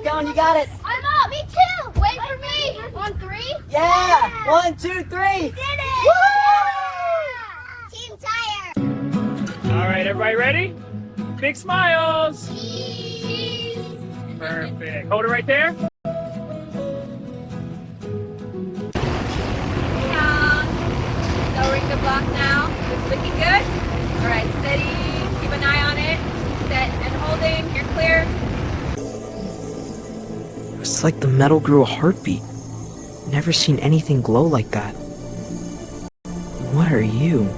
going, you got it. I'm up. Me too. Wait for me. On 3? Yeah. 1, 2, 3. Did it. Woo! Team Tire. All right, everybody ready? Big smiles. Cheese. Perfect. Hold it right there. Lowering the block now. It's looking good. All right, steady. Keep an eye on it. Set and holding. You're clear. It's like the metal grew a heartbeat. Never seen anything glow like that. What are you?